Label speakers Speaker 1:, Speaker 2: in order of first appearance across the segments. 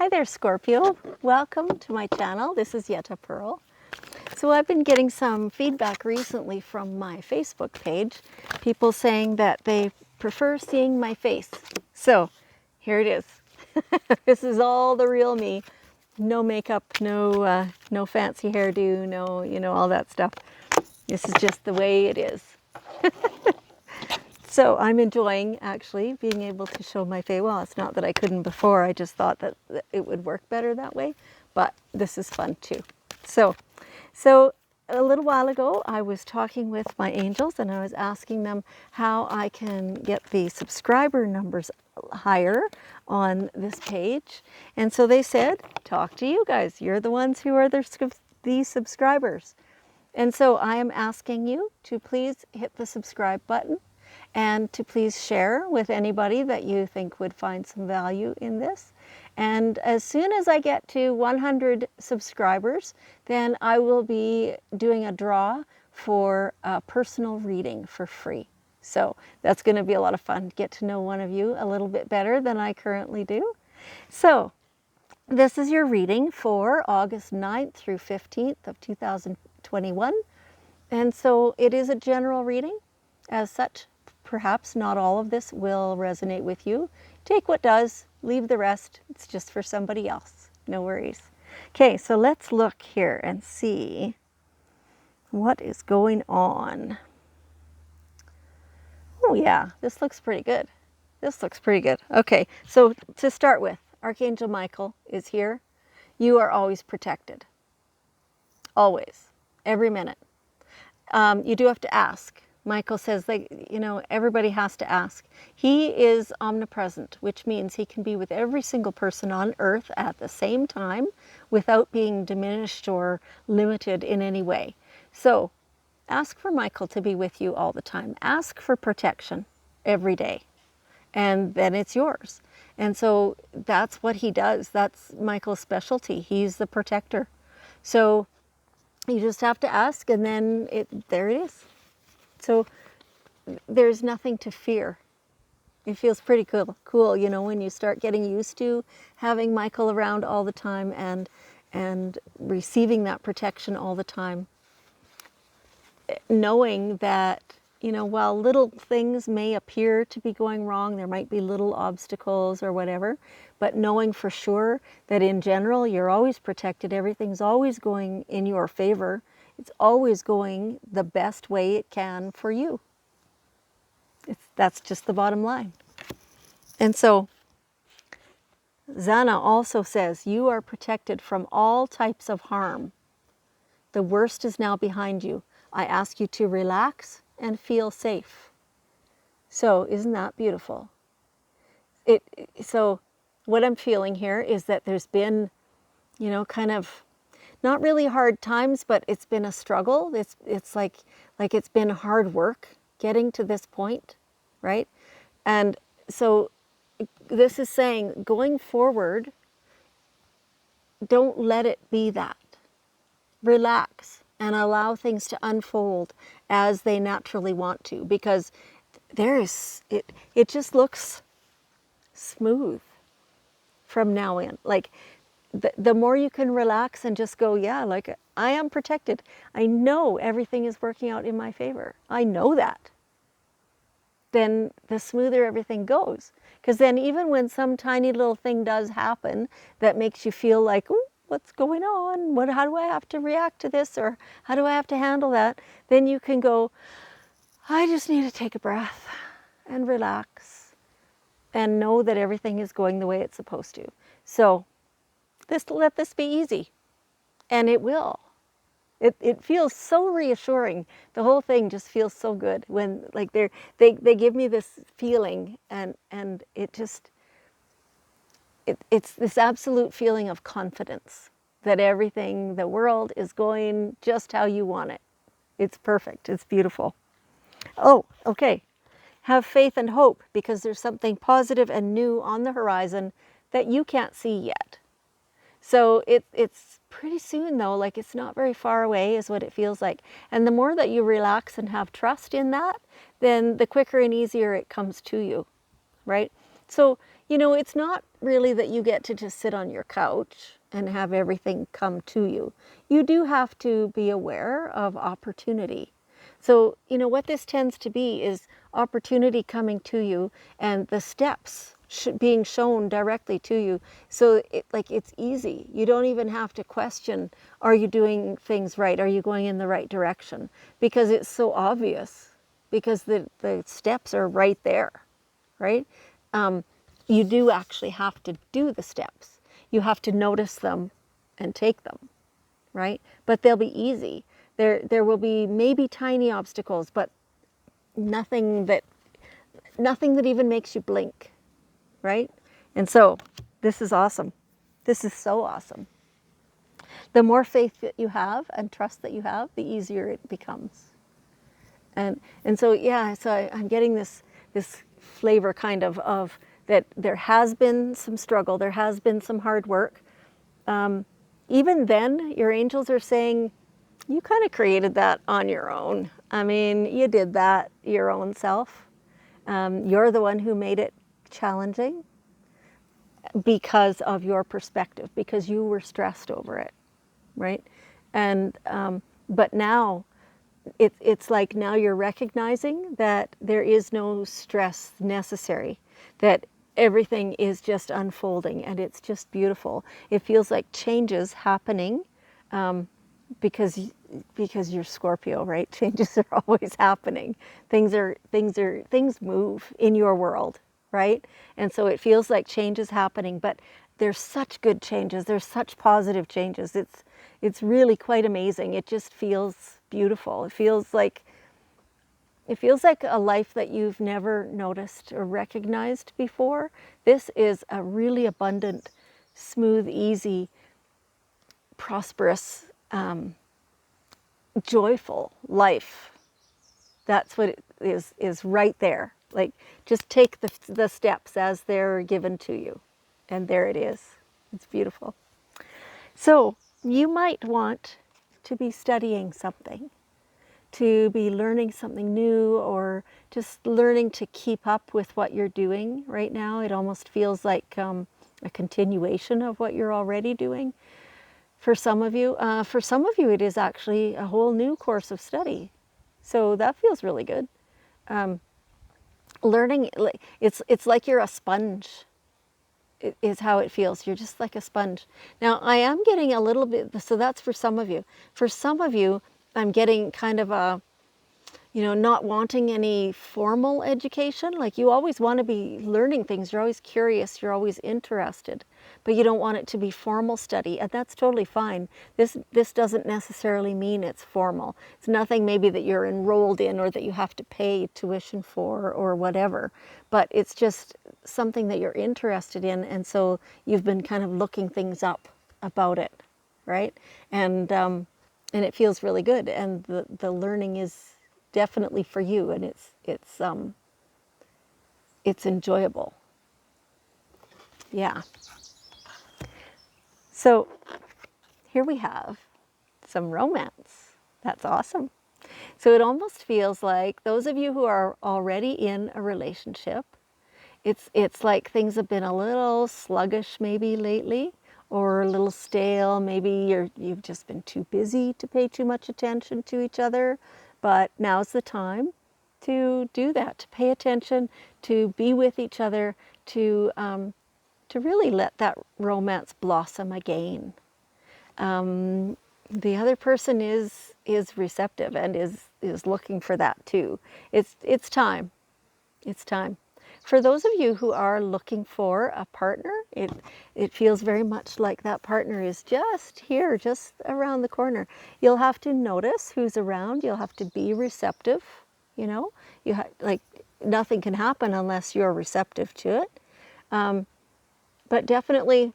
Speaker 1: Hi there, Scorpio. Welcome to my channel. This is Yetta Pearl. So I've been getting some feedback recently from my Facebook page. People saying that they prefer seeing my face. So here it is. This is all the real me. No makeup, no fancy hairdo, no, all that stuff. This is just the way it is. So I'm enjoying actually being able to show my face. Well, it's not that I couldn't before. I just thought that it would work better that way. But this is fun too. So a little while ago, I was talking with my angels and I was asking them how I can get the subscriber numbers higher on this page. And so they said, talk to you guys. You're the ones who are the subscribers. And so I am asking you to please hit the subscribe button and to please share with anybody that you think would find some value in this. And as soon as I get to 100 subscribers, then I will be doing a draw for a personal reading for free. So that's going to be a lot of fun to get to know one of you a little bit better than I currently do. So this is your reading for August 9th through 15th of 2021. And so it is a general reading. As such, perhaps not all of this will resonate with you. Take what does, leave the rest. It's just for somebody else. No worries. Okay, so let's look here and see what is going on. Oh yeah, this looks pretty good. This looks pretty good. Okay, so to start with, Archangel Michael is here. You are always protected. Always. Every minute. You do have to ask. Michael says, everybody has to ask. He is omnipresent, which means he can be with every single person on earth at the same time without being diminished or limited in any way. So ask for Michael to be with you all the time. Ask for protection every day, and then it's yours. And so that's what he does. That's Michael's specialty. He's the protector. So you just have to ask, and then there it is. So there's nothing to fear. It feels pretty cool, when you start getting used to having Michael around all the time and receiving that protection all the time. Knowing that, while little things may appear to be going wrong, there might be little obstacles or whatever, but knowing for sure that in general you're always protected, everything's always going in your favor. It's always going the best way it can for you. That's just the bottom line. And so Zana also says, you are protected from all types of harm. The worst is now behind you. I ask you to relax and feel safe. So isn't that beautiful? So what I'm feeling here is that there's been, kind of not really hard times, but it's been a struggle. It's like it's been hard work getting to this point, right? And so this is saying, going forward, don't let it be that. Relax and allow things to unfold as they naturally want to, because it just looks smooth from now in. Like the more you can relax and just go, yeah, like I am protected. I know everything is working out in my favor. I know that. Then the smoother everything goes. Because then even when some tiny little thing does happen that makes you feel like, ooh, what's going on? How do I have to react to this? Or how do I have to handle that? Then you can go, I just need to take a breath and relax and know that everything is going the way it's supposed to. So let this be easy, and it will. It feels so reassuring. The whole thing just feels so good when they give me this feeling, and it's this absolute feeling of confidence that everything, the world is going just how you want it. It's perfect. It's beautiful. Oh, okay. Have faith and hope, because there's something positive and new on the horizon that you can't see yet. So it's pretty soon though, like it's not very far away is what it feels like. And the more that you relax and have trust in that, then the quicker and easier it comes to you, right? So you know, it's not really that you get to just sit on your couch and have everything come to you. You do have to be aware of opportunity. So, you know, what this tends to be is opportunity coming to you and the steps being shown directly to you. So it's easy. You don't even have to question, are you doing things right? Are you going in the right direction? Because it's so obvious, because the steps are right there, right? You do actually have to do the steps. You have to notice them and take them, right? But they'll be easy. There will be maybe tiny obstacles, but nothing that even makes you blink, right? And so this is awesome. This is so awesome. The more faith that you have and trust that you have, the easier it becomes. And so yeah, so I'm getting this flavor kind of that there has been some struggle, there has been some hard work. Even then, your angels are saying, you kind of created that on your own. I mean, you did that your own self. You're the one who made it challenging because of your perspective, because you were stressed over it, right? And but now it's like now you're recognizing that there is no stress necessary, that everything is just unfolding and it's just beautiful. It feels like changes happening because you're Scorpio, right? Changes are always happening. Things move in your world, right? And so it feels like change is happening, but there's such good changes. There's such positive changes. It's really quite amazing. It just feels beautiful. It feels like a life that you've never noticed or recognized before. This is a really abundant, smooth, easy, prosperous, joyful life. That's what it is right there. Like, just take the steps as they're given to you. And there it is. It's beautiful. So you might want to be studying something, to be learning something new, or just learning to keep up with what you're doing right now. It almost feels like a continuation of what you're already doing. For some of you, it is actually a whole new course of study. So that feels really good. Learning, it's like you're a sponge, is how it feels. You're just like a sponge. Now, I am getting a little bit, so that's for some of you. For some of you, I'm getting kind of a, not wanting any formal education. Like, you always want to be learning things. You're always curious. You're always interested. But you don't want it to be formal study, and that's totally fine. This doesn't necessarily mean it's formal. It's nothing maybe that you're enrolled in or that you have to pay tuition for or whatever. But it's just something that you're interested in, and so you've been kind of looking things up about it, right? And it feels really good, and the learning is definitely for you, and it's enjoyable. Yeah. So here we have some romance. That's awesome. So it almost feels like those of you who are already in a relationship, it's like things have been a little sluggish maybe lately, or a little stale. Maybe you've just been too busy to pay too much attention to each other. But now's the time to do that, to pay attention, to be with each other, to really let that romance blossom again. The other person is receptive and is looking for that too. It's time. It's time. For those of you who are looking for a partner, it feels very much like that partner is just here, just around the corner. You'll have to notice who's around. You'll have to be receptive. Like, nothing can happen unless you're receptive to it. But definitely,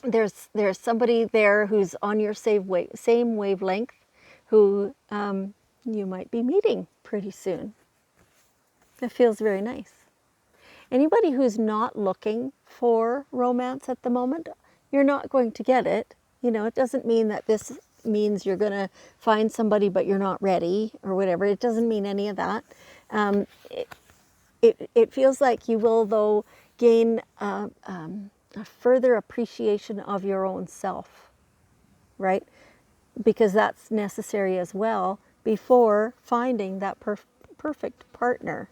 Speaker 1: there's somebody there who's on your same wavelength, who you might be meeting pretty soon. That feels very nice. Anybody who's not looking for romance at the moment, you're not going to get it. It doesn't mean that this means you're going to find somebody but you're not ready or whatever. It doesn't mean any of that. It feels like you will, though, gain a further appreciation of your own self, right? Because that's necessary as well before finding that perfect partner,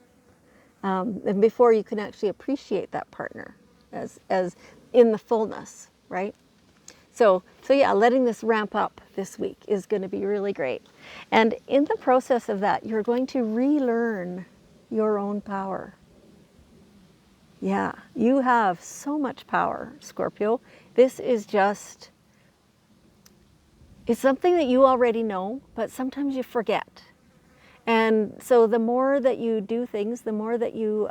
Speaker 1: and before you can actually appreciate that partner as in the fullness, right? So yeah, letting this ramp up this week is going to be really great. And in the process of that, you're going to relearn your own power. Yeah, you have so much power, Scorpio. This is just, it's something that you already know, but sometimes you forget. And so the more that you do things, the more that you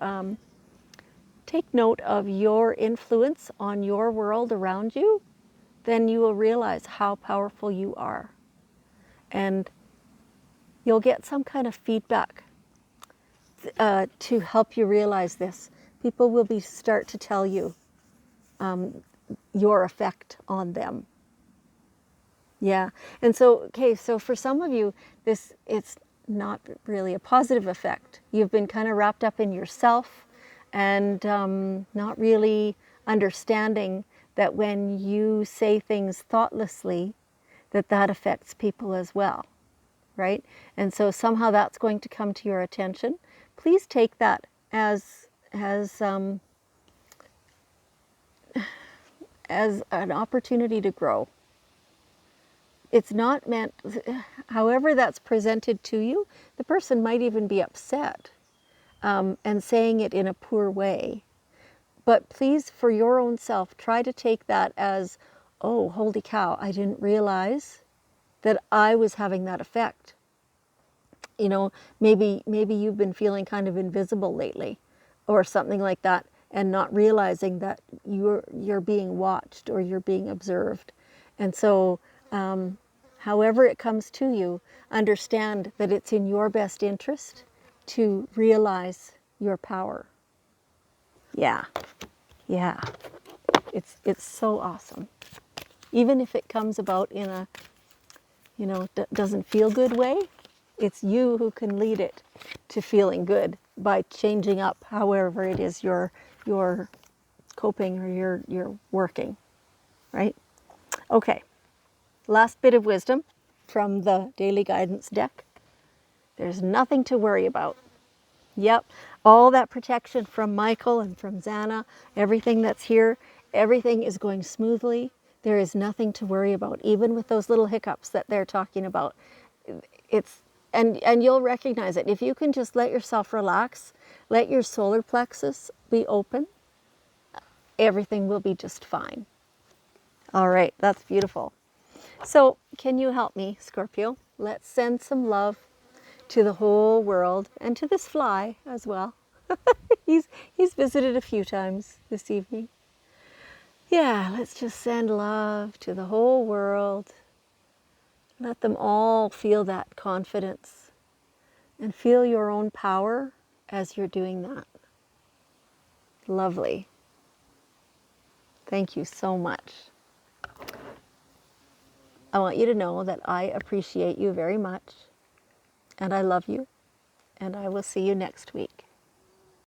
Speaker 1: take note of your influence on your world around you, then you will realize how powerful you are. And you'll get some kind of feedback to help you realize this. People will start to tell you your effect on them. Yeah. And so, okay, so for some of you, it's not really a positive effect. You've been kind of wrapped up in yourself and not really understanding that when you say things thoughtlessly, that affects people as well, right? And so somehow that's going to come to your attention. Please take that as an opportunity to grow. It's not meant, however that's presented to you, the person might even be upset and saying it in a poor way. But please, for your own self, try to take that as, oh, holy cow, I didn't realize that I was having that effect. You know, maybe you've been feeling kind of invisible lately or something like that, and not realizing that you're being watched or you're being observed. And so however it comes to you, understand that it's in your best interest to realize your power. Yeah, yeah, it's so awesome. Even if it comes about in a, doesn't feel good way, it's you who can lead it to feeling good by changing up however it is you're coping or you're working, right? Okay, last bit of wisdom from the Daily Guidance deck. There's nothing to worry about. Yep, all that protection from Michael and from Xana, everything that's here, everything is going smoothly. There is nothing to worry about, even with those little hiccups that they're talking about. And you'll recognize it. If you can just let yourself relax, let your solar plexus be open, everything will be just fine. All right, that's beautiful. So can you help me, Scorpio? Let's send some love to the whole world and to this fly as well. He's visited a few times this evening. Yeah, let's just send love to the whole world. Let them all feel that confidence and feel your own power as you're doing that. Lovely. Thank you so much. I want you to know that I appreciate you very much, and I love you, and I will see you next week.